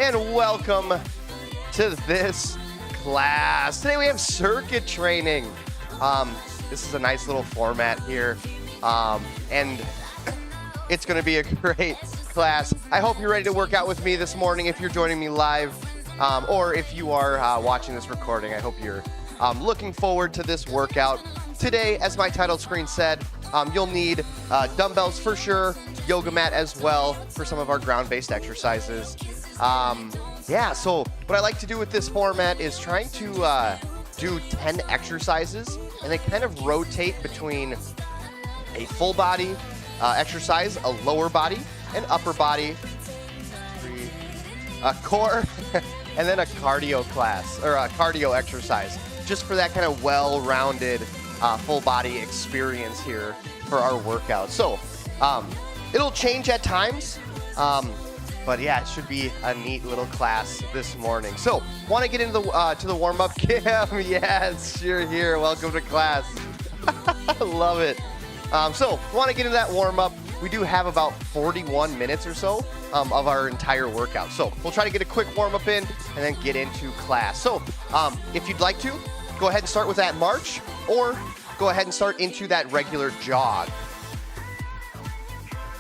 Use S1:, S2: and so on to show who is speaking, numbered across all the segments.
S1: and welcome to this class. Today we have circuit training. This is a nice little format here, and it's going to be a great class. I hope you're ready to work out with me this morning if you're joining me live, or if you are watching this recording. I hope you're looking forward to this workout. Today, as my title screen said, you'll need dumbbells for sure, yoga mat as well for some of our ground-based exercises. So what I like to do with this format is trying to do 10 exercises and then kind of rotate between a full body exercise, a lower body, an upper body, a core, and then a cardio class or a cardio exercise, just for that kind of well-rounded full body experience here for our workout. So it'll change at times. But yeah, it should be a neat little class this morning. So, want to get into the to the warm-up, Kim? Yes, you're here. Welcome to class. Love it. So, want to get into that warm-up. We do have about 41 minutes or so of our entire workout. So, we'll try to get a quick warm-up in and then get into class. So, if you'd like to, go ahead and start with that march, or go ahead and start into that regular jog.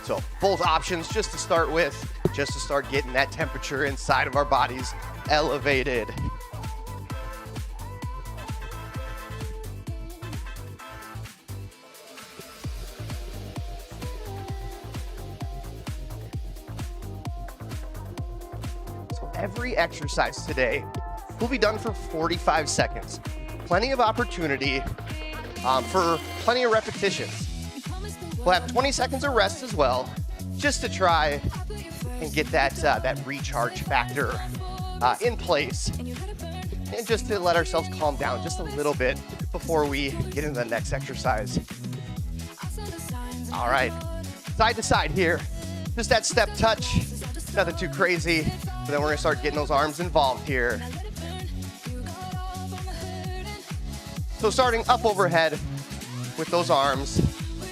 S1: So, both options just to start with, just to start getting that temperature inside of our bodies elevated. So every exercise today will be done for 45 seconds. Plenty of opportunity for plenty of repetitions. We'll have 20 seconds of rest as well, just to try and get that recharge factor in place, and just to let ourselves calm down just a little bit before we get into the next exercise. All right, side to side here, just that step touch, nothing too crazy, but then we're gonna start getting those arms involved here. So starting up overhead with those arms,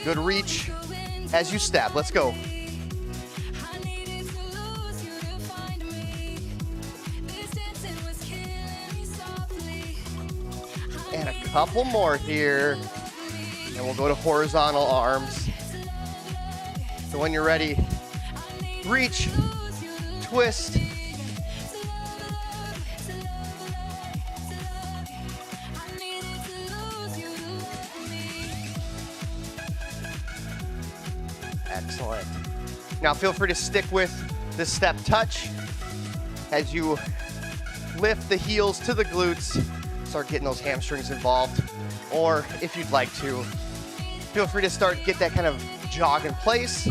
S1: good reach as you step. Let's go. And a couple more here, and we'll go to horizontal arms. So when you're ready, reach, twist, excellent. Now feel free to stick with the step touch as you lift the heels to the glutes, start getting those hamstrings involved. Or if you'd like to, feel free to get that kind of jog in place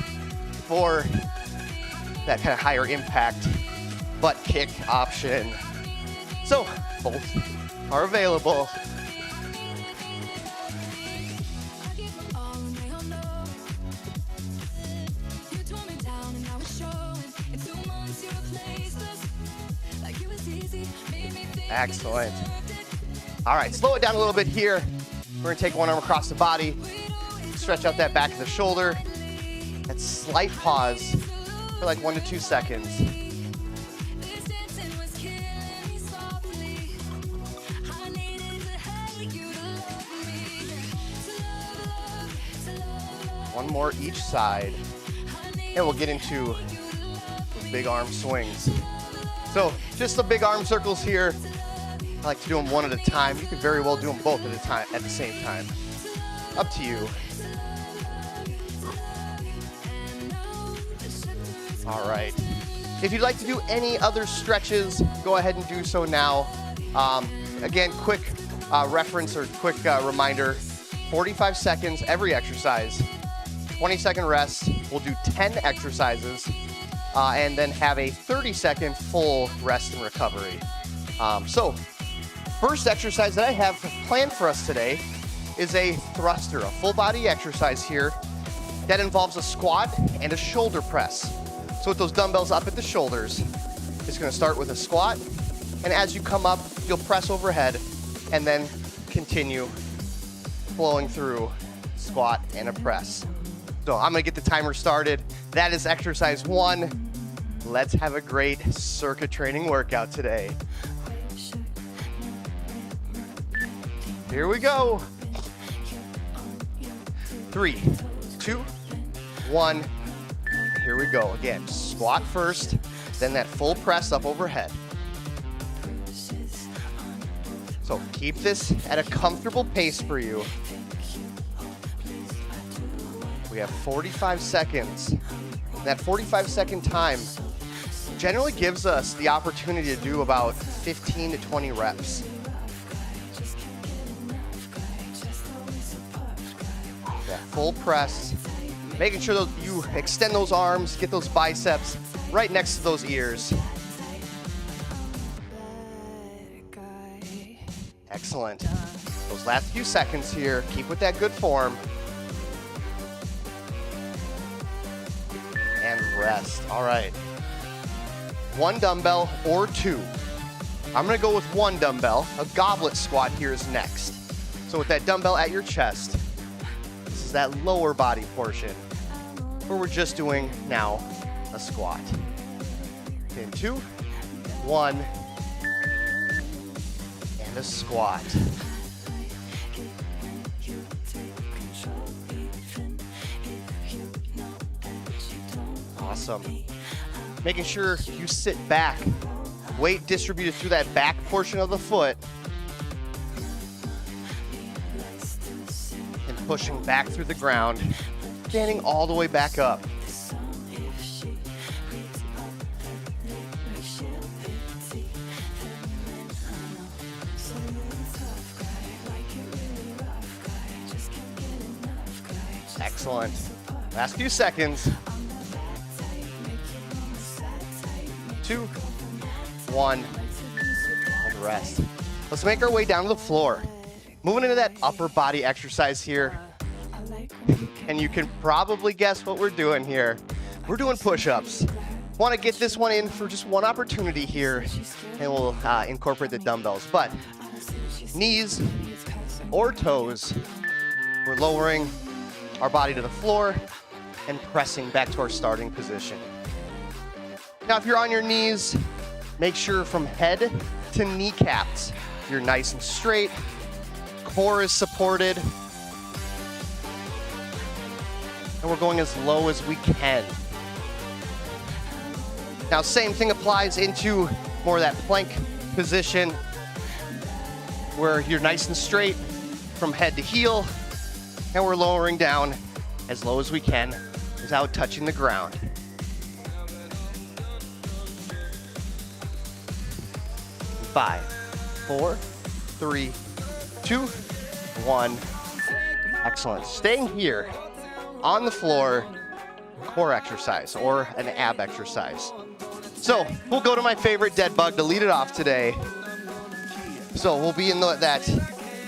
S1: for that kind of higher impact butt kick option. So both are available. Excellent. All right, slow it down a little bit here. We're gonna take one arm across the body, stretch out that back of the shoulder. That slight pause for like 1 to 2 seconds. One more each side, and we'll get into those big arm swings. So just the big arm circles here. I like to do them one at a time. You could very well do them both at the same time. Up to you. All right. If you'd like to do any other stretches, go ahead and do so now. Again, quick reference or quick reminder, 45 seconds every exercise, 20-second rest. We'll do 10 exercises and then have a 30-second full rest and recovery. So first exercise that I have planned for us today is a thruster, a full body exercise here that involves a squat and a shoulder press. So with those dumbbells up at the shoulders, it's gonna start with a squat, and as you come up, you'll press overhead and then continue flowing through squat and a press. So I'm gonna get the timer started. That is exercise 1. Let's have a great circuit training workout today. Here we go. 3, 2, 1. Here we go. Again, squat first, then that full press up overhead. So keep this at a comfortable pace for you. We have 45 seconds. That 45-second time generally gives us the opportunity to do about 15 to 20 reps. That full press, making sure that you extend those arms, get those biceps right next to those ears. Excellent. Those last few seconds here, keep with that good form. And rest. All right. 1 dumbbell or 2. I'm gonna go with 1 dumbbell. A goblet squat here is next. So with that dumbbell at your chest, this is that lower body portion where we're just doing now a squat. In 2, 1, and a squat. Awesome. Making sure you sit back. Weight distributed through that back portion of the foot. And pushing back through the ground. Standing all the way back up. Excellent. Last few seconds. 2, 1, and rest. Let's make our way down to the floor. Moving into that upper body exercise here. And you can probably guess what we're doing here. We're doing push-ups. Want to get this one in for just one opportunity here, and we'll incorporate the dumbbells. But knees or toes, we're lowering our body to the floor and pressing back to our starting position. Now, if you're on your knees, make sure from head to kneecaps, you're nice and straight, core is supported, and we're going as low as we can. Now, same thing applies into more of that plank position where you're nice and straight from head to heel, and we're lowering down as low as we can without touching the ground. 5, 4, 3, 2, 1. Excellent. Staying here on the floor, core exercise or an ab exercise. So we'll go to my favorite dead bug to lead it off today. So we'll be in that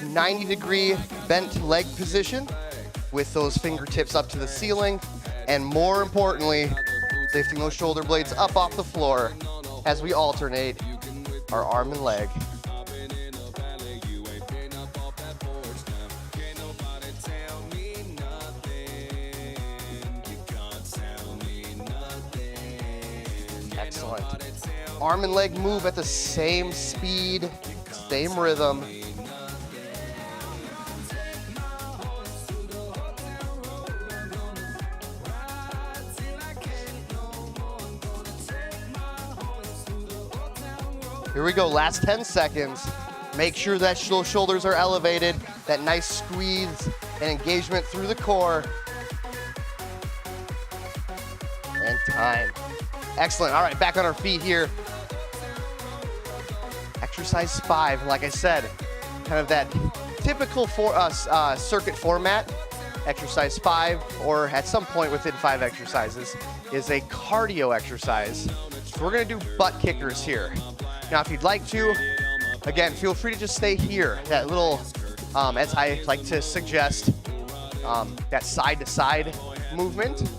S1: 90-degree bent leg position with those fingertips up to the ceiling, and more importantly, lifting those shoulder blades up off the floor as we alternate our arm and leg. Excellent. Arm and leg move at the same speed, same rhythm. Here we go, last 10 seconds. Make sure that those shoulders are elevated, that nice squeeze and engagement through the core. And time. Excellent, all right, back on our feet here. Exercise 5, like I said, kind of that typical for us circuit format. Exercise 5, or at some point within 5 exercises, is a cardio exercise. So we're gonna do butt kickers here. Now, if you'd like to, again, feel free to just stay here. That little, as I like to suggest, that side-to-side movement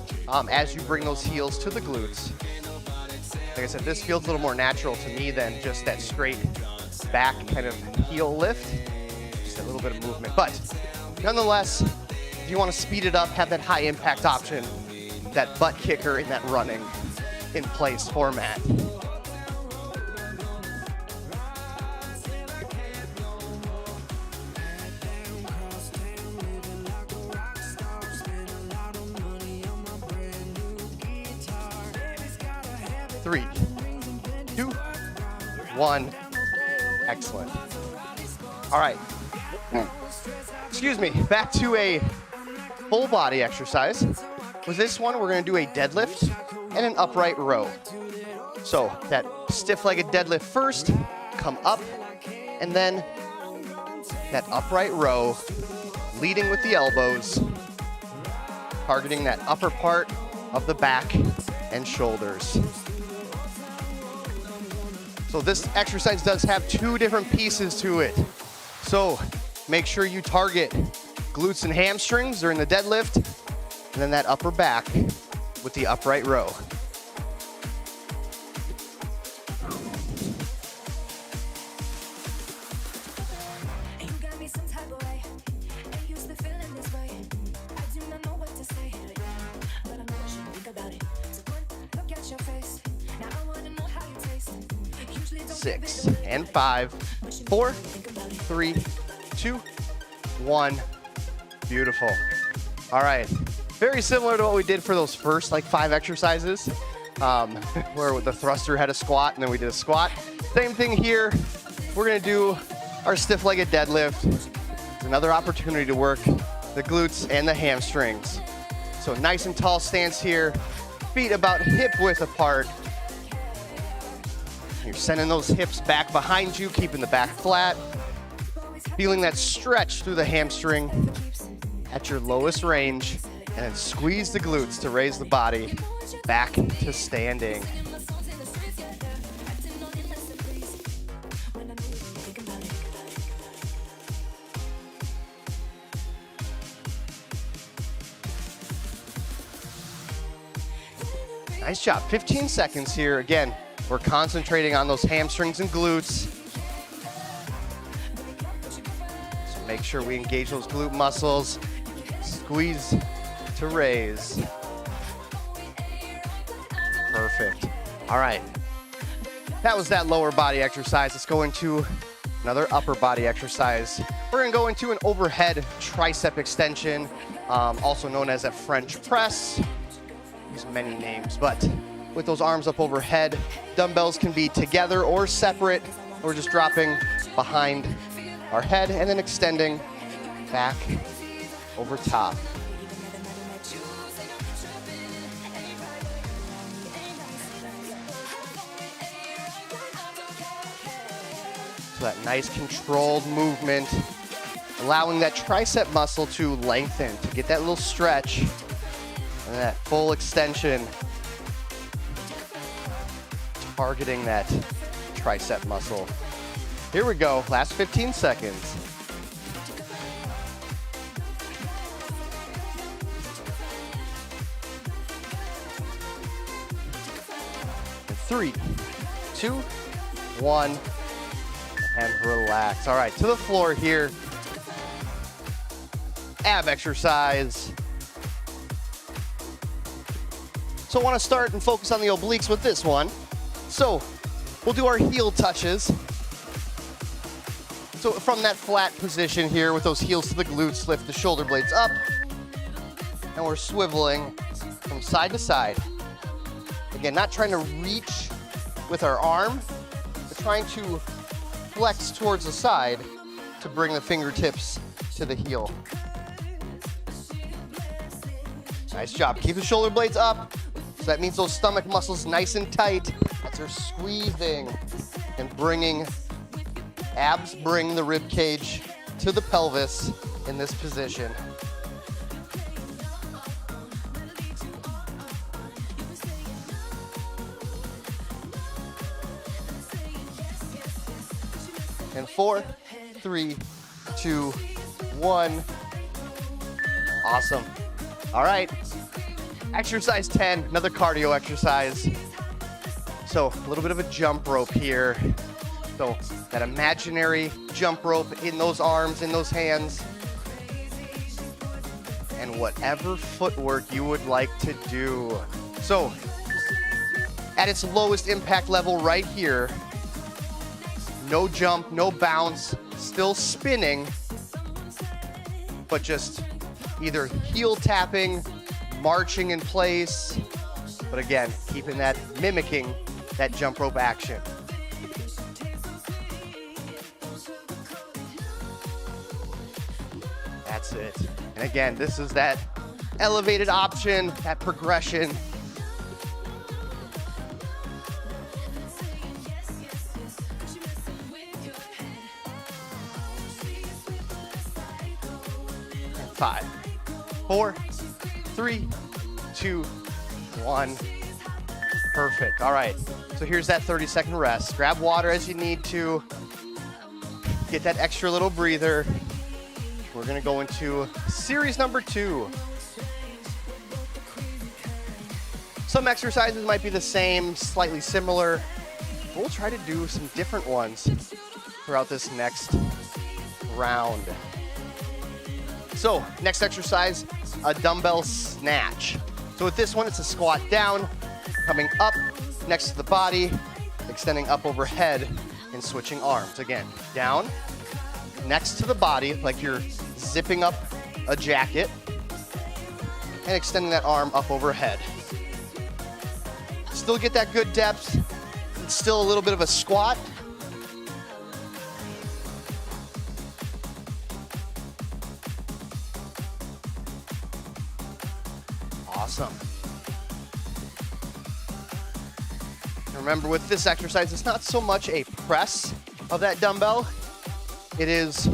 S1: as you bring those heels to the glutes. Like I said, this feels a little more natural to me than just that straight back kind of heel lift. Just a little bit of movement. But nonetheless, if you want to speed it up, have that high impact option, that butt kicker in that running in place format. Three, 2, 1. Excellent. All right. Excuse me. Back to a full body exercise. With this one, we're going to do a deadlift and an upright row. So that stiff-legged deadlift first, come up, and then that upright row, leading with the elbows, targeting that upper part of the back and shoulders. So this exercise does have 2 different pieces to it. So make sure you target glutes and hamstrings during the deadlift, and then that upper back with the upright row. 6, and 5, 4, 3, 2, 1. Beautiful. All right. Very similar to what we did for those first like 5 exercises, where the thruster had a squat and then we did a squat. Same thing here. We're gonna do our stiff-legged deadlift. Another opportunity to work the glutes and the hamstrings. So nice and tall stance here, feet about hip width apart. You're sending those hips back behind you, keeping the back flat. Feeling that stretch through the hamstring at your lowest range, and then squeeze the glutes to raise the body back to standing. Nice job, 15 seconds here. Again, we're concentrating on those hamstrings and glutes. So make sure we engage those glute muscles. Squeeze to raise. Perfect. All right. That was that lower body exercise. Let's go into another upper body exercise. We're gonna go into an overhead tricep extension, also known as a French press. Use many names, but with those arms up overhead, dumbbells can be together or separate. We're just dropping behind our head and then extending back over top. So that nice controlled movement, allowing that tricep muscle to lengthen, to get that little stretch and that full extension, targeting that tricep muscle. Here we go, last 15 seconds. 3, 2, 1, and relax. All right, to the floor here. Ab exercise. So I want to start and focus on the obliques with this one. So we'll do our heel touches. So from that flat position here with those heels to the glutes, lift the shoulder blades up. And we're swiveling from side to side. Again, not trying to reach with our arm, but trying to flex towards the side to bring the fingertips to the heel. Nice job. Keep the shoulder blades up. So that means those stomach muscles nice and tight as they're squeezing and bringing, abs bring the rib cage to the pelvis in this position. And 4, 3, 2, 1. Awesome. All right. Exercise 10, another cardio exercise. So a little bit of a jump rope here. So that imaginary jump rope in those arms, in those hands. And whatever footwork you would like to do. So at its lowest impact level right here, no jump, no bounce, still spinning, but just either heel tapping, marching in place, but again, keeping that, mimicking that jump rope action. That's it. And again, this is that elevated option, that progression. And 5, 4, 3, 2, 1. Perfect. All right. So here's that 30-second rest. Grab water as you need to. Get that extra little breather. We're going to go into series number 2. Some exercises might be the same, slightly similar. We'll try to do some different ones throughout this next round. So next exercise, a dumbbell snatch. So with this one, it's a squat down, coming up next to the body, extending up overhead and switching arms. Again, down, next to the body, like you're zipping up a jacket, and extending that arm up overhead. Still get that good depth. It's still a little bit of a squat. Awesome. Remember, with this exercise, it's not so much a press of that dumbbell. It is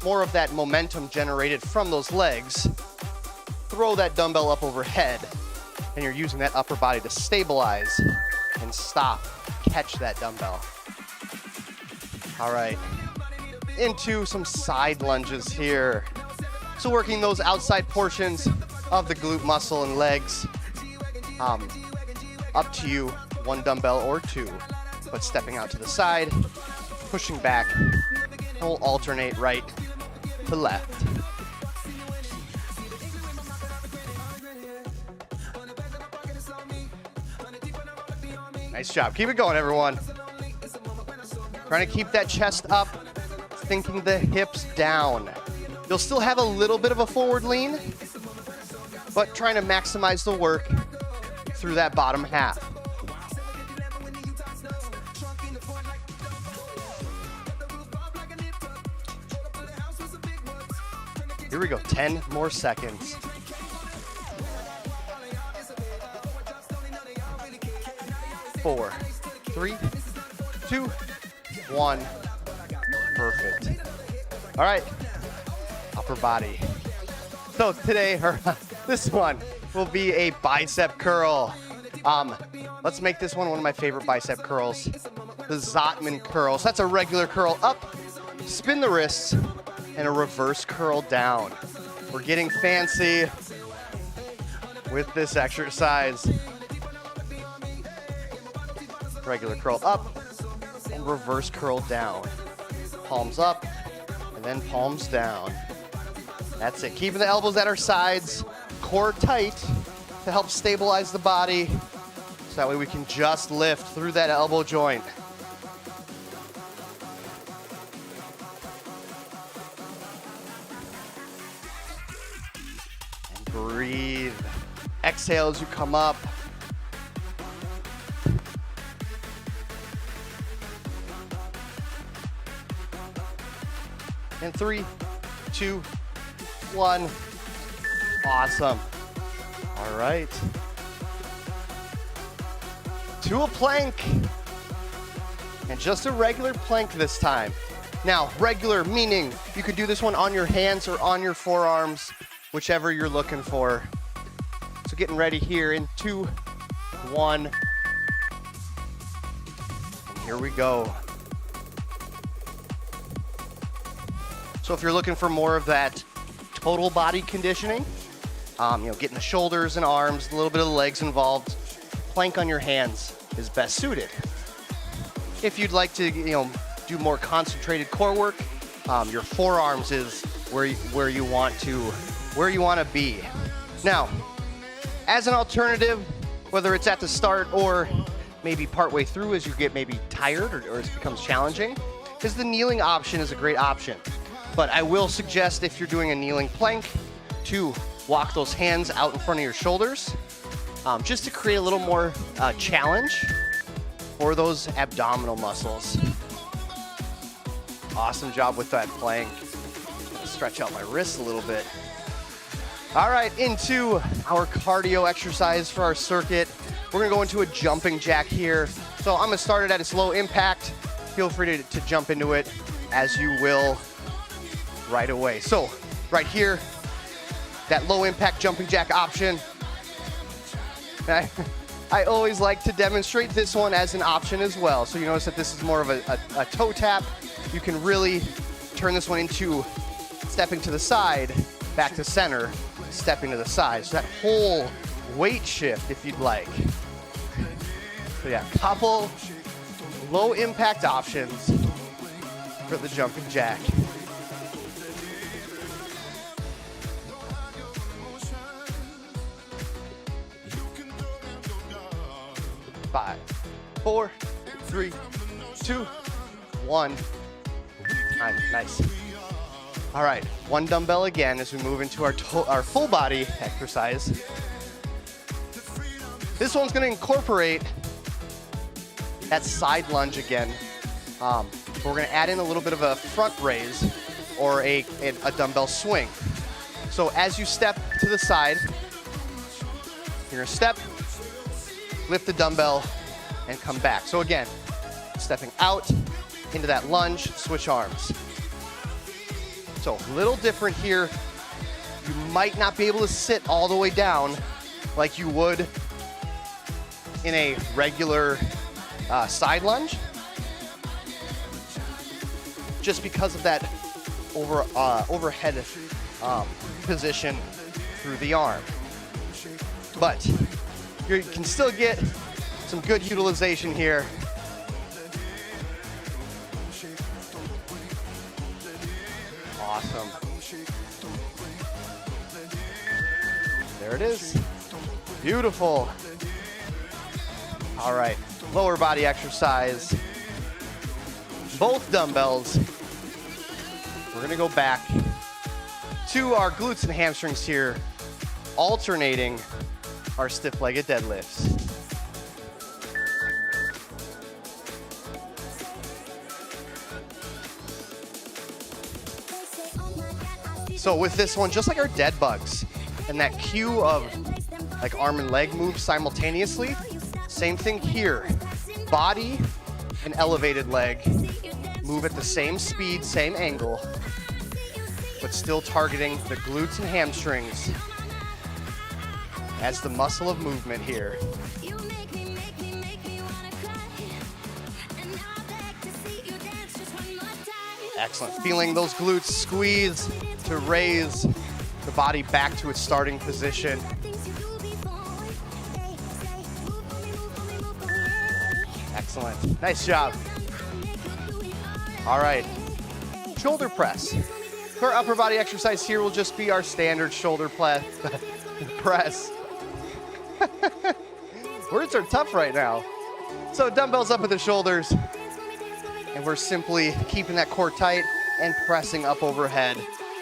S1: more of that momentum generated from those legs. Throw that dumbbell up overhead, and you're using that upper body to stabilize and stop, catch that dumbbell. All right, into some side lunges here. So working those outside portions of the glute muscle and legs. Up to you, one dumbbell or two, but stepping out to the side, pushing back, and we'll alternate right to left. Nice job. Keep it going, everyone. Trying to keep that chest up, thinking the hips down. You'll still have a little bit of a forward lean, but trying to maximize the work through that bottom half. Here we go, 10 more seconds. 4, 3, 2, 1. Perfect. All right, upper body. So today, this one will be a bicep curl. Let's make this one of my favorite bicep curls, the Zotman curl. So that's a regular curl up, spin the wrists, and a reverse curl down. We're getting fancy with this exercise. Regular curl up and reverse curl down. Palms up and then palms down. That's it. Keeping the elbows at our sides, core tight to help stabilize the body. So that way we can just lift through that elbow joint. And breathe. Exhale as you come up. And 3, 2, 1. Awesome. All right. To a plank. And just a regular plank this time. Now, regular meaning you could do this one on your hands or on your forearms, whichever you're looking for. So getting ready here in 2, 1. And here we go. So if you're looking for more of that total body conditioning, getting the shoulders and arms, a little bit of the legs involved, plank on your hands is best suited. If you'd like to, do more concentrated core work, your forearms is where you want to be. Now, as an alternative, whether it's at the start or maybe partway through as you get maybe tired or it becomes challenging, is the kneeling option is a great option. But I will suggest, if you're doing a kneeling plank, to walk those hands out in front of your shoulders, just to create a little more challenge for those abdominal muscles. Awesome job with that plank. Stretch out my wrists a little bit. All right, into our cardio exercise for our circuit. We're gonna go into a jumping jack here. So I'm gonna start it at its low impact. Feel free to jump into it as you will right away. So right here, that low impact jumping jack option. I always like to demonstrate this one as an option as well. So you notice that this is more of a toe tap. You can really turn this one into stepping to the side, back to center, stepping to the side. So that whole weight shift, if you'd like. So yeah, couple low impact options for the jumping jack. 5, 4, 3, 2, 1. Nice. All right, 1 dumbbell again as we move into our full body exercise. This one's gonna incorporate that side lunge again. We're gonna add in a little bit of a front raise or a dumbbell swing. So as you step to the side, you're gonna step, lift the dumbbell, and come back. So again, stepping out into that lunge, switch arms. So a little different here. You might not be able to sit all the way down like you would in a regular side lunge, just because of that overhead position through the arm. But you can still get some good utilization here. Awesome. There it is. Beautiful. All right, lower body exercise. Both dumbbells. We're gonna go back to our glutes and hamstrings here, alternating our stiff-legged deadlifts. So with this one, just like our dead bugs, and that cue of like arm and leg moves simultaneously, same thing here. Body and elevated leg move at the same speed, same angle, but still targeting the glutes and hamstrings as the muscle of movement here. Excellent. Feeling those glutes squeeze to raise the body back to its starting position. Excellent. Nice job. All right. Shoulder press. Our upper body exercise here will just be our standard shoulder press. Words are tough right now. So dumbbells up at the shoulders, and we're simply keeping that core tight and pressing up overhead.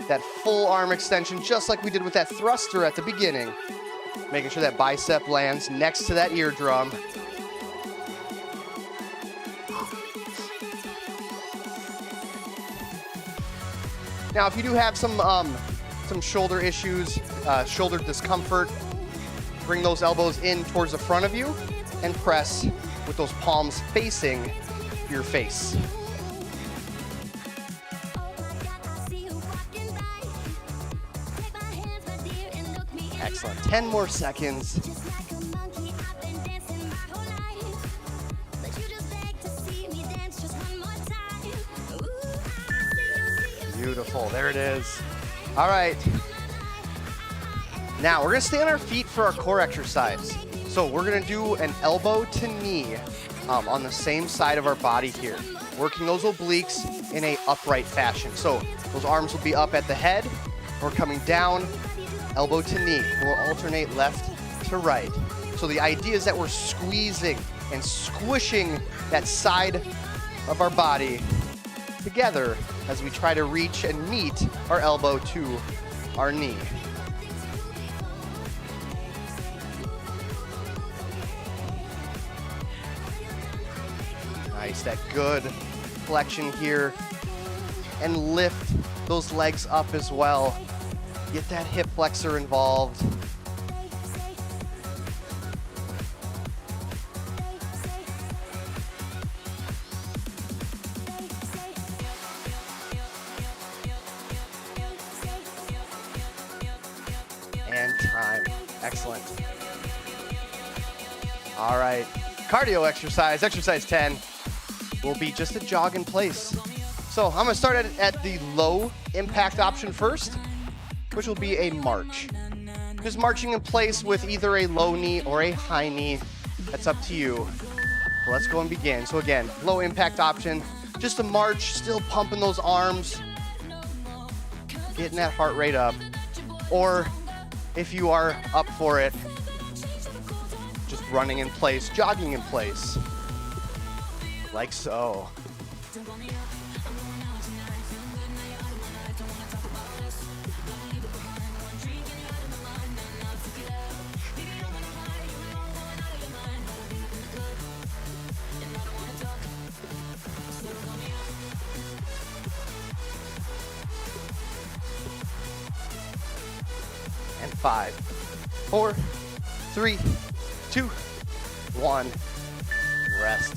S1: That full arm extension, just like we did with that thruster at the beginning. Making sure that bicep lands next to that eardrum. Now, if you do have some shoulder issues, shoulder discomfort, bring those elbows in towards the front of you and press with those palms facing your face. Excellent. 10 more seconds. Beautiful. There it is. All right. Now we're going to stay on our feet for our core exercise. So we're going to do an elbow to knee on the same side of our body here, working those obliques in a upright fashion. So those arms will be up at the head. We're coming down, elbow to knee. We'll alternate left to right. So the idea is that we're squeezing and squishing that side of our body together as we try to reach and meet our elbow to our knee. Nice, that good flexion here. And lift those legs up as well. Get that hip flexor involved. And time. Excellent. All right. Cardio exercise, exercise 10, will be just a jog in place. So I'm going to start at the low impact option first, which will be a march. Just marching in place with either a low knee or a high knee. That's up to you. So let's go and begin. So again, low impact option, just a march, still pumping those arms, getting that heart rate up. Or if you are up for it, just running in place, jogging in place, like so. And 5, 4, 3, 2, 1. Rest.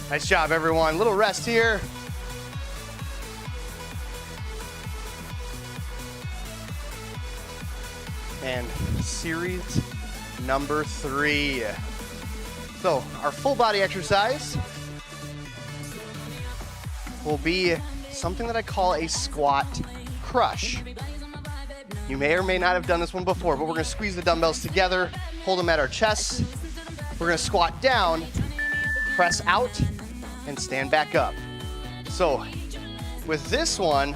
S1: Nice job, everyone. Little rest here. And series number 3. So our full body exercise will be something that I call a squat crush. You may or may not have done this one before, but we're gonna squeeze the dumbbells together, hold them at our chests. We're gonna squat down, press out, and stand back up. So with this one,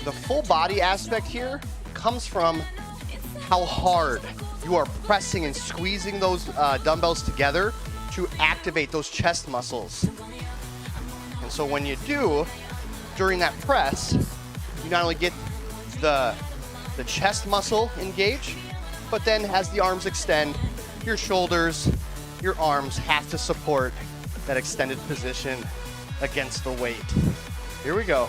S1: the full body aspect here comes from how hard you are pressing and squeezing those dumbbells together to activate those chest muscles. And so when you do, during that press, you not only get the chest muscle engage, but then as the arms extend, your shoulders, your arms have to support that extended position against the weight. Here we go.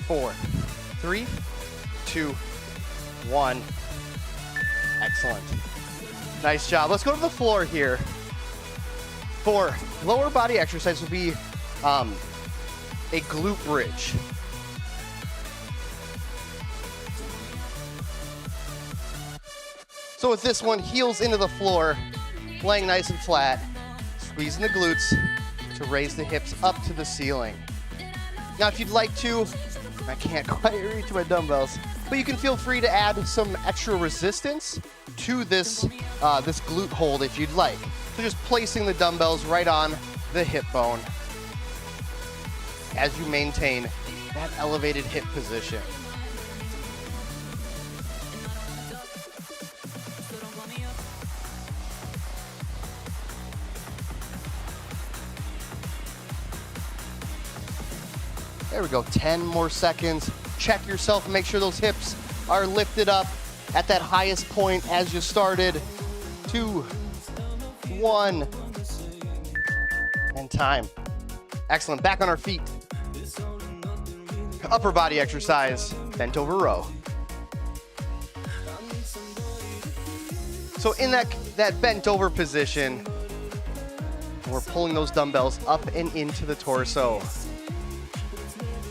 S1: 4, 3, 2, 1. Excellent. Nice job. Let's go to the floor here. For lower body exercise will be a glute bridge. So with this one, heels into the floor, laying nice and flat, squeezing the glutes to raise the hips up to the ceiling. Now, if you'd like to, I can't quite reach my dumbbells, but you can feel free to add some extra resistance to this, this glute hold if you'd like. So just placing the dumbbells right on the hip bone as you maintain that elevated hip position. There we go, 10 more seconds. Check yourself and make sure those hips are lifted up at that highest point as you started. 2, 1, and time. Excellent, back on our feet. Upper body exercise, bent over row. So in that bent over position, we're pulling those dumbbells up and into the torso.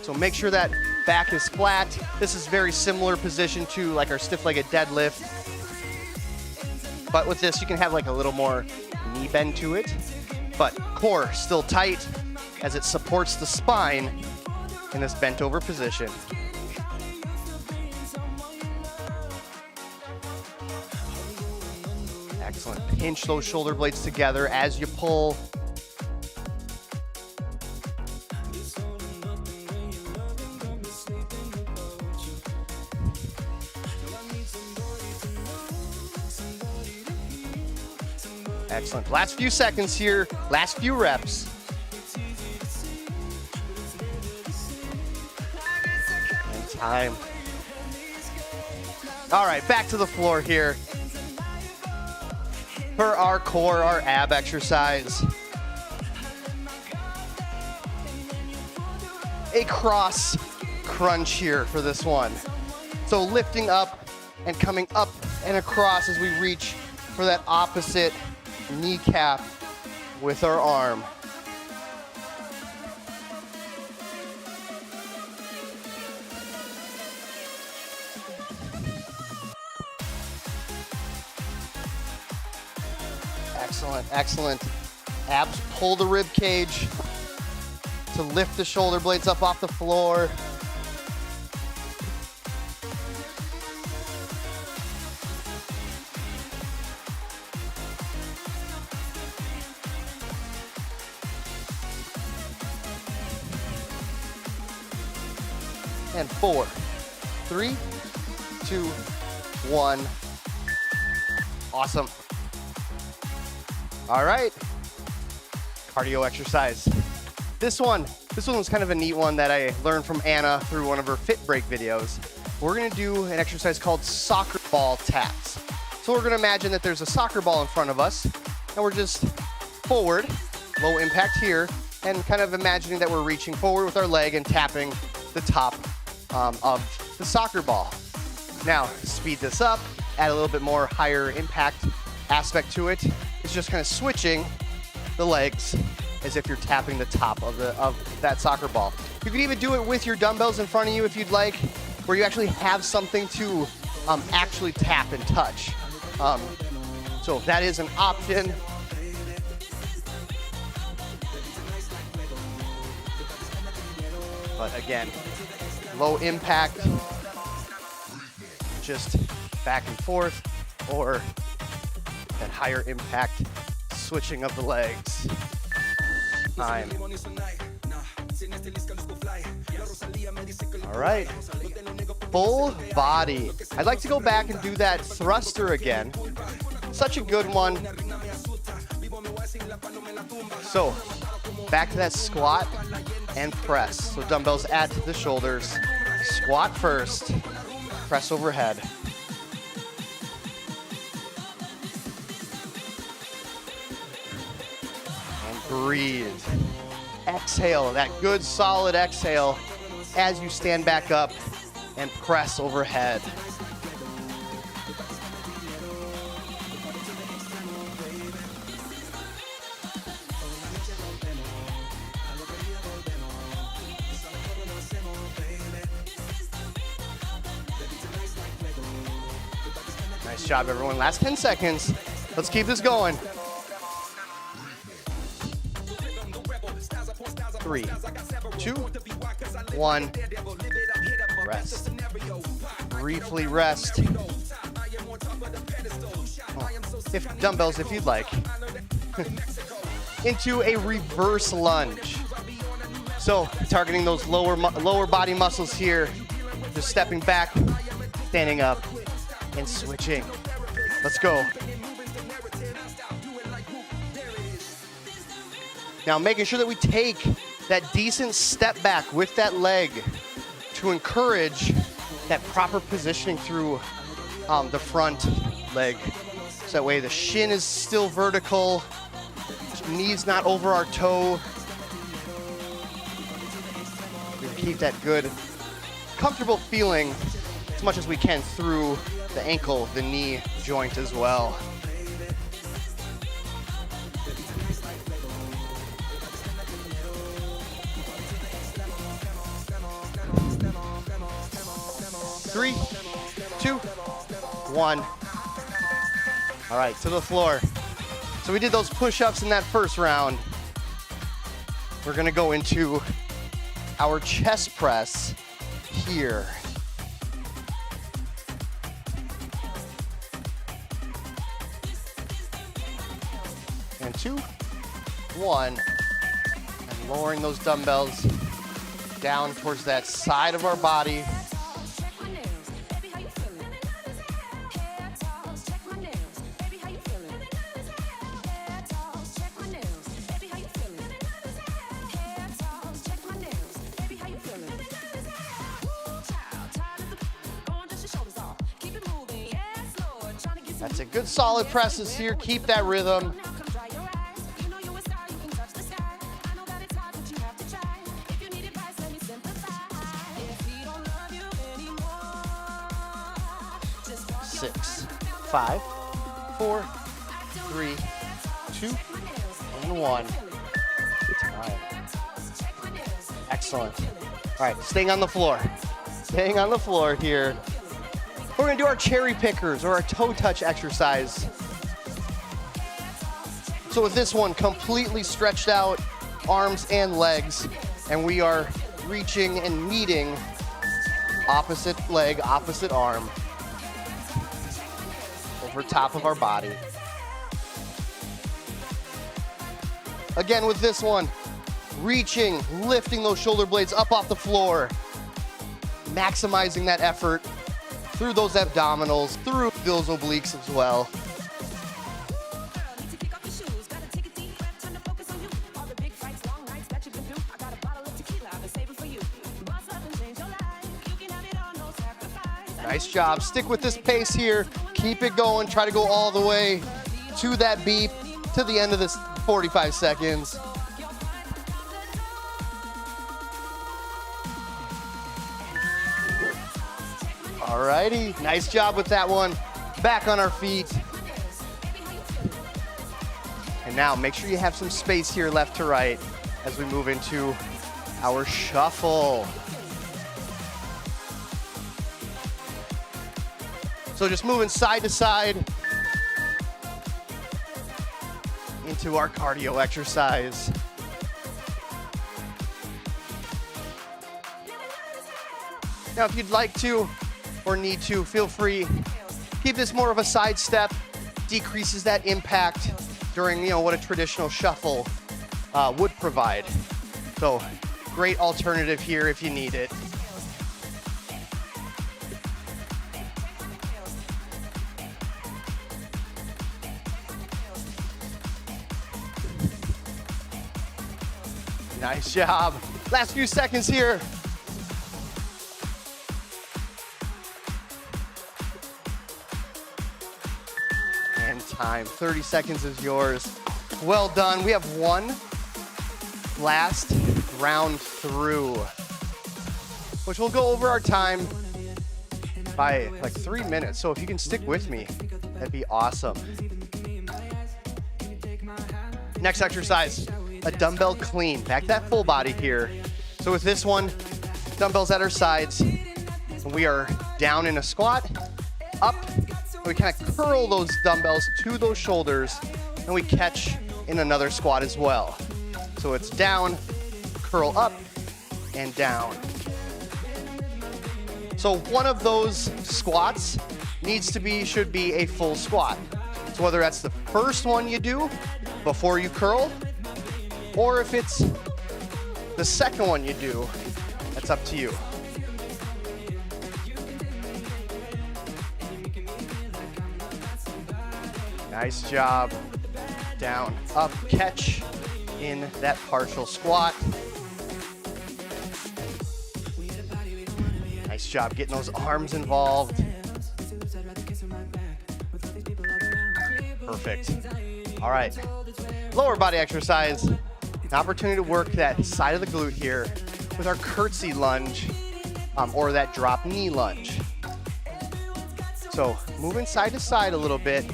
S1: So make sure that back is flat. This is very similar position to like our stiff-legged deadlift. But with this, you can have like a little more knee bend to it. But core still tight as it supports the spine in this bent over position. Excellent. Pinch those shoulder blades together as you pull. Excellent. Last few seconds here, last few reps. And time. All right, back to the floor here. For our core, our ab exercise. A cross crunch here for this one. So lifting up and coming up and across as we reach for that opposite kneecap with our arm. Excellent, excellent. Abs pull the rib cage to lift the shoulder blades up off the floor. And 4, 3, 2, 1. Awesome. All right, cardio exercise. This one was kind of a neat one that I learned from Anna through one of her Fit Break videos. We're gonna do an exercise called soccer ball taps. So we're gonna imagine that there's a soccer ball in front of us, and we're just forward, low impact here, and kind of imagining that we're reaching forward with our leg and tapping the top of the soccer ball. Now, speed this up, add a little bit more higher impact aspect to it. It's just kind of switching the legs as if you're tapping the top of that soccer ball. You can even do it with your dumbbells in front of you if you'd like, where you actually have something to actually tap and touch. So that is an option. But again, low impact, just back and forth, or that higher impact switching of the legs. Time. All right, full body. I'd like to go back and do that thruster again. Such a good one. So back to that squat and press. So dumbbells add to the shoulders. Squat first, press overhead. And breathe. Exhale, that good solid exhale as you stand back up and press overhead. Nice job, everyone. Last 10 seconds. Let's keep this going. 3, 2, 1. Rest. Briefly rest. If dumbbells, if you'd like. Into a reverse lunge. So targeting those lower body muscles here. Just stepping back, standing up, and switching. Let's go. Now making sure that we take that decent step back with that leg to encourage that proper positioning through the front leg. So that way the shin is still vertical, knees not over our toe. We keep that good, comfortable feeling as much as we can through the ankle, the knee joint as well. Three, 2, 1. All right, to the floor. So we did those push-ups in that first round. We're gonna go into our chest press here. And 2, 1. And lowering those dumbbells down towards that side of our body. That's a good solid presses here. Keep that rhythm. Six, 5, 4, 3, 2, and 1. Good time. Excellent. All right, staying on the floor. Staying on the floor here. We're gonna do our cherry pickers or our toe touch exercise. So with this one, completely stretched out arms and legs, and we are reaching and meeting opposite leg, opposite arm over top of our body. Again with this one, reaching, lifting those shoulder blades up off the floor, maximizing that effort through those abdominals, through those obliques as well. Nice job. Stick with this pace here. Keep it going. Try to go all the way to that beep, to the end of this 45 seconds. Alrighty, nice job with that one. Back on our feet. And now make sure you have some space here left to right as we move into our shuffle. So just moving side to side into our cardio exercise. Now, if you'd like to or need to, feel free. Keep this more of a side step, decreases that impact during, what a traditional shuffle would provide. So, great alternative here if you need it. Nice job. Last few seconds here. And time, 30 seconds is yours. Well done. We have one last round through, which we'll go over our time by like 3 minutes. So if you can stick with me, that'd be awesome. Next exercise, a dumbbell clean. Back that full body here. So with this one, dumbbells at our sides. We are down in a squat, up. We kind of curl those dumbbells to those shoulders, and we catch in another squat as well. So it's down, curl up, and down. So one of those squats should be a full squat. So whether that's the first one you do before you curl, or if it's the second one you do, that's up to you. Nice job. Down, up, catch in that partial squat. Nice job getting those arms involved. Perfect. All right, lower body exercise. An opportunity to work that side of the glute here with our curtsy lunge or that drop knee lunge. So moving side to side a little bit,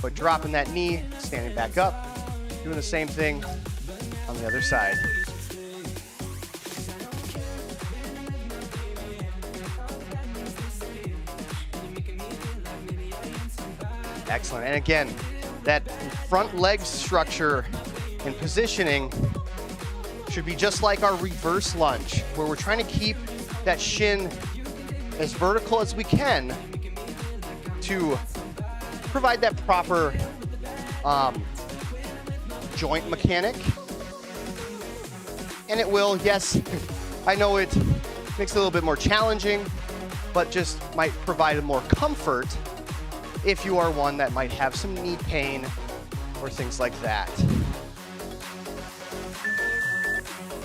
S1: but dropping that knee, standing back up, doing the same thing on the other side. Excellent. And again, that front leg structure and positioning should be just like our reverse lunge, where we're trying to keep that shin as vertical as we can to provide that proper joint mechanic. And it will, yes, I know it makes it a little bit more challenging, but just might provide more comfort if you are one that might have some knee pain or things like that.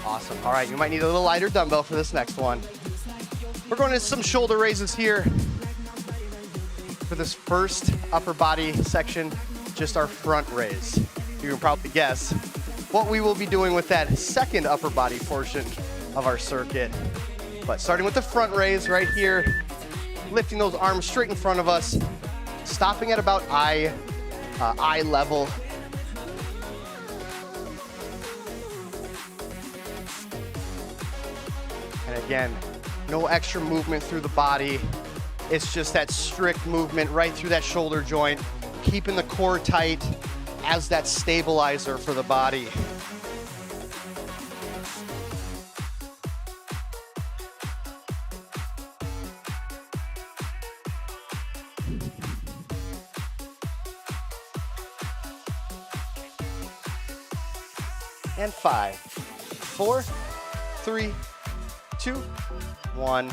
S1: Awesome. All right, you might need a little lighter dumbbell for this next one. We're going to some shoulder raises here. For this first upper body section, just our front raise. You can probably guess what we will be doing with that second upper body portion of our circuit. But starting with the front raise right here, lifting those arms straight in front of us, stopping at about eye level. And again, no extra movement through the body. It's just that strict movement right through that shoulder joint, keeping the core tight as that stabilizer for the body. And 5, 4, 3, 2, 1.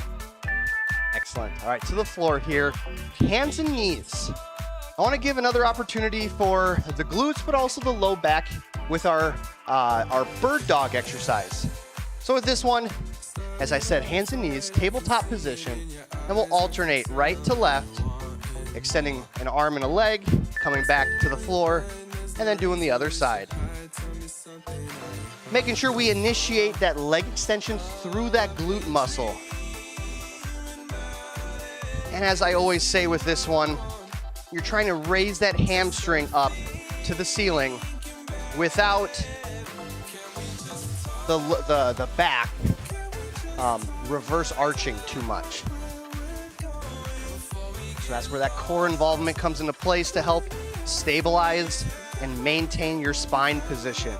S1: Excellent. All right, to the floor here. Hands and knees. I want to give another opportunity for the glutes, but also the low back with our bird dog exercise. So with this one, As I said, hands and knees, tabletop position, and we'll alternate right to left, extending an arm and a leg, coming back to the floor, and then doing the other side. Making sure we initiate that leg extension through that glute muscle. And as I always say with this one, you're trying to raise that hamstring up to the ceiling without the back reverse arching too much. So that's where that core involvement comes into place to help stabilize and maintain your spine position.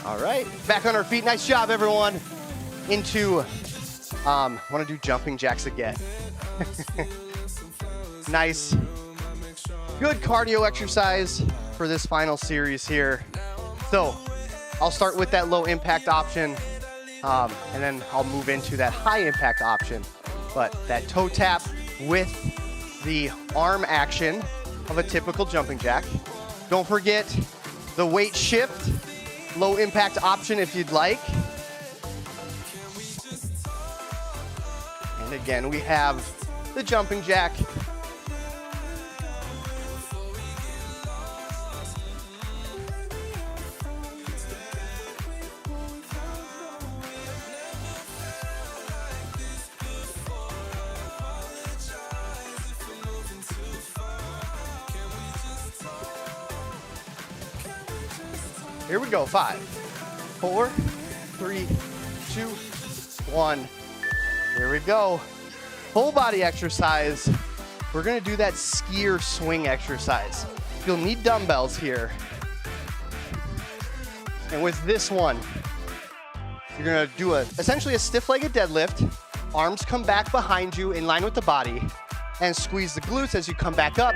S1: All right, back on our feet. Nice job, everyone. Into, want to do jumping jacks again. Nice. Good cardio exercise for this final series here. So I'll start with that low impact option, and then I'll move into that high impact option. But that toe tap with the arm action of a typical jumping jack. Don't forget the weight shift, low impact option if you'd like. And again, we have the jumping jack. Here we go, 5, 4, 3, 2, 1. Here we go. Full body exercise. We're gonna do that skier swing exercise. You'll need dumbbells here. And with this one, you're gonna do essentially a stiff-legged deadlift. Arms come back behind you in line with the body, and squeeze the glutes as you come back up,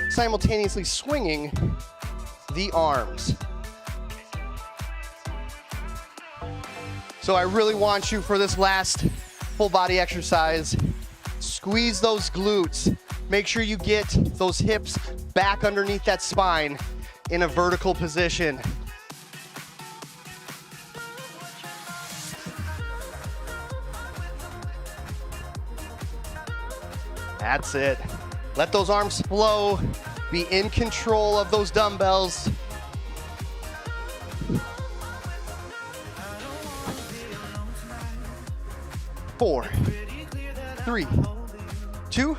S1: simultaneously swinging the arms. So I really want you for this last full body exercise, squeeze those glutes. Make sure you get those hips back underneath that spine in a vertical position. That's it. Let those arms flow. Be in control of those dumbbells. Four, 3, 2,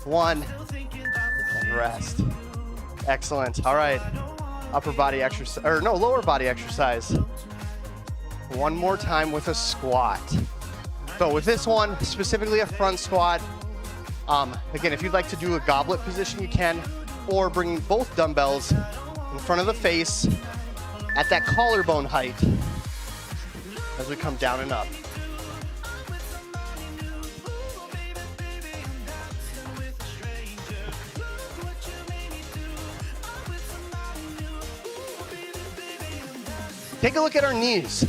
S1: 1, and rest. Excellent. All right. Upper body exercise, or no, lower body exercise. One more time with a squat. So with this one, specifically a front squat, again, if you'd like to do a goblet position, you can, or bring both dumbbells in front of the face at that collarbone height as we come down and up. Take a look at our knees.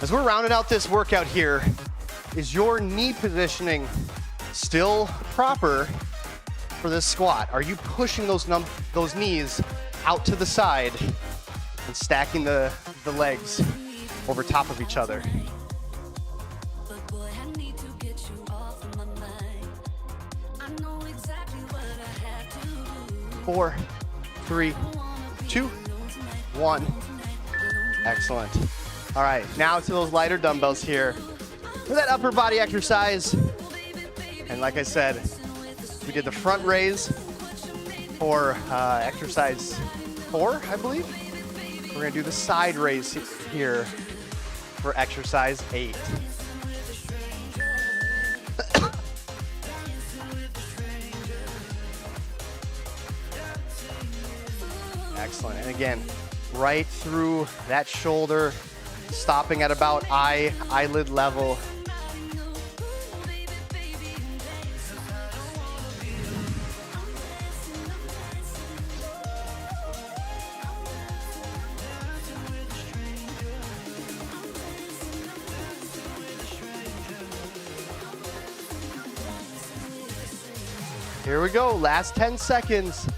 S1: As we're rounding out this workout here, is your knee positioning still proper for this squat? Are you pushing those knees out to the side and stacking the legs over top of each other? 4, 3, 2, 1. Excellent. All right, now to those lighter dumbbells here for that upper body exercise. And like I said, we did the front raise for exercise 4, I believe. We're gonna do the side raise here for exercise 8. Excellent, and again, right through that shoulder, stopping at about eyelid level. Here we go, last 10 seconds.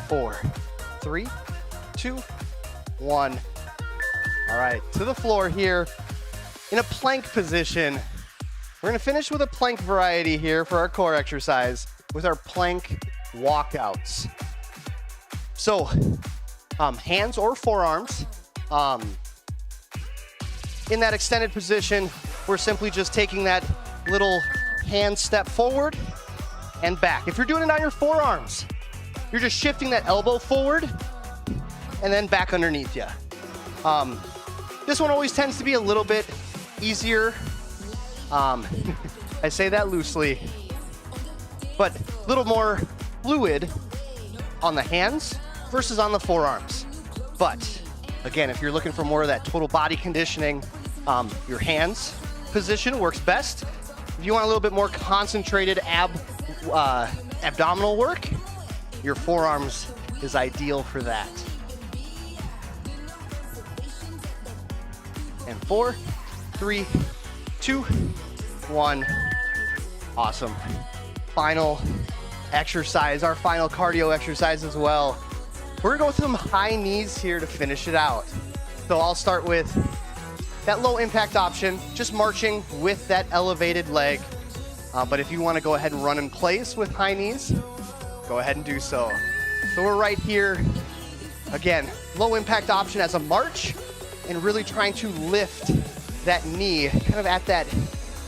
S1: 4, 3, 2, 1. All right, to the floor here in a plank position. We're gonna finish with a plank variety here for our core exercise with our plank walkouts. So, hands or forearms. In that extended position, we're simply just taking that little hand step forward and back. If you're doing it on your forearms, you're just shifting that elbow forward and then back underneath you. This one always tends to be a little bit easier. I say that loosely, but a little more fluid on the hands versus on the forearms. But again, if you're looking for more of that total body conditioning, your hands position works best. If you want a little bit more concentrated abdominal work, your forearms is ideal for that. And 4, 3, 2, 1. Awesome. Final exercise, our final cardio exercise as well. We're gonna go with some high knees here to finish it out. So I'll start with that low impact option, just marching with that elevated leg. But if you wanna go ahead and run in place with high knees, go ahead and do so. So we're right here. Again, low impact option as a march and really trying to lift that knee kind of at that,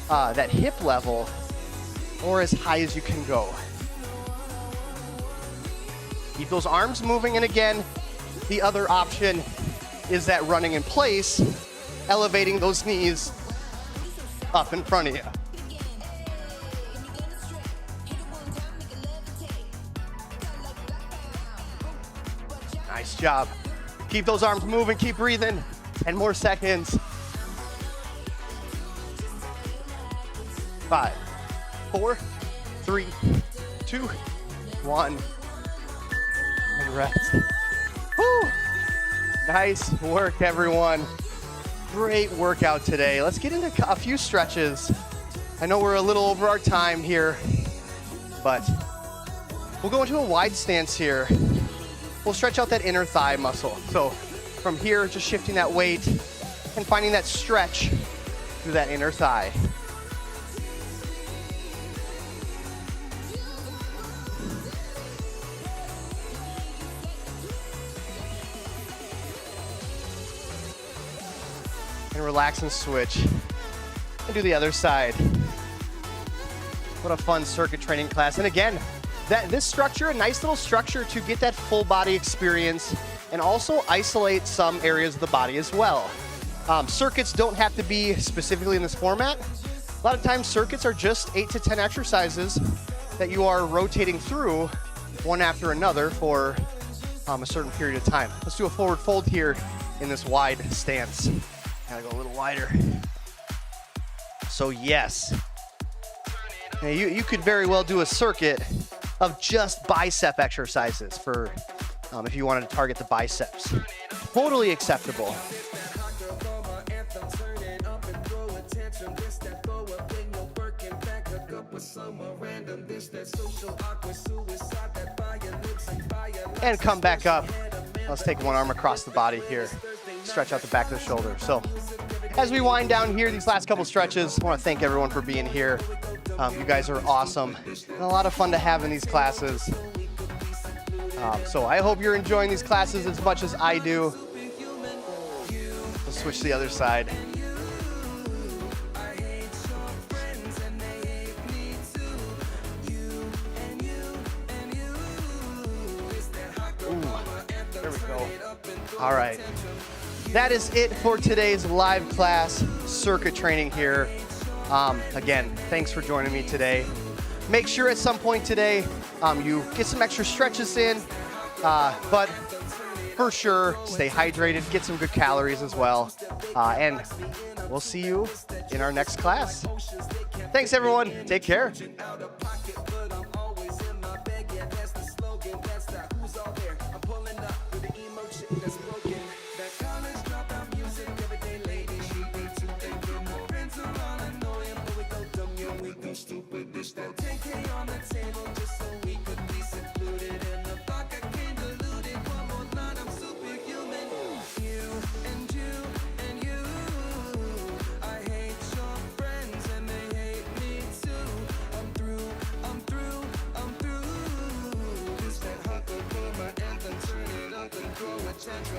S1: that hip level or as high as you can go. Keep those arms moving, and again, the other option is that running in place, elevating those knees up in front of you. Nice job. Keep those arms moving, keep breathing. 10 more seconds. 5, 4, 3, 2, 1. And rest. Woo! Nice work, everyone. Great workout today. Let's get into a few stretches. I know we're a little over our time here, but we'll go into a wide stance here. We'll stretch out that inner thigh muscle. So from here, just shifting that weight and finding that stretch through that inner thigh. And relax and switch. And do the other side. What a fun circuit training class. And again, this structure, a nice little structure to get that full body experience and also isolate some areas of the body as well. Circuits don't have to be specifically in this format. A lot of times circuits are just 8 to 10 exercises that you are rotating through one after another for a certain period of time. Let's do a forward fold here in this wide stance. Gotta go a little wider. So yes, now you could very well do a circuit of just bicep exercises for if you wanted to target the biceps. Totally acceptable. And come back up. Let's take one arm across the body here. Stretch out the back of the shoulder. So as we wind down here, these last couple stretches, I want to thank everyone for being here. You guys are awesome and a lot of fun to have in these classes. So I hope you're enjoying these classes as much as I do. We'll switch to the other side. Ooh, there we go. All right. That is it for today's live class circuit training here. Again, thanks for joining me today. Make sure at some point today you get some extra stretches in, but for sure, stay hydrated, get some good calories as well, and we'll see you in our next class. Thanks, everyone. Take care.
S2: That college dropout music every day, lady. She needs to think more into running.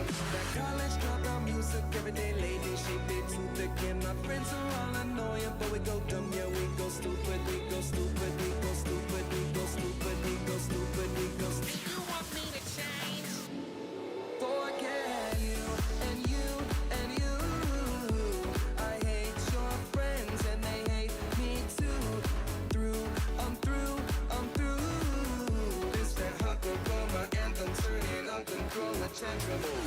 S2: That college dropout music, everyday lady, she be too thick. And my friends are all annoying, but we go dumb, yeah, we go stupid, we go stupid, we go stupid, we go stupid, we go stupid, we go stupid. You want me to change? Forget you and you and you. I hate your friends and they hate me too. I'm through. This that hot girl anthem turning uncontrollable.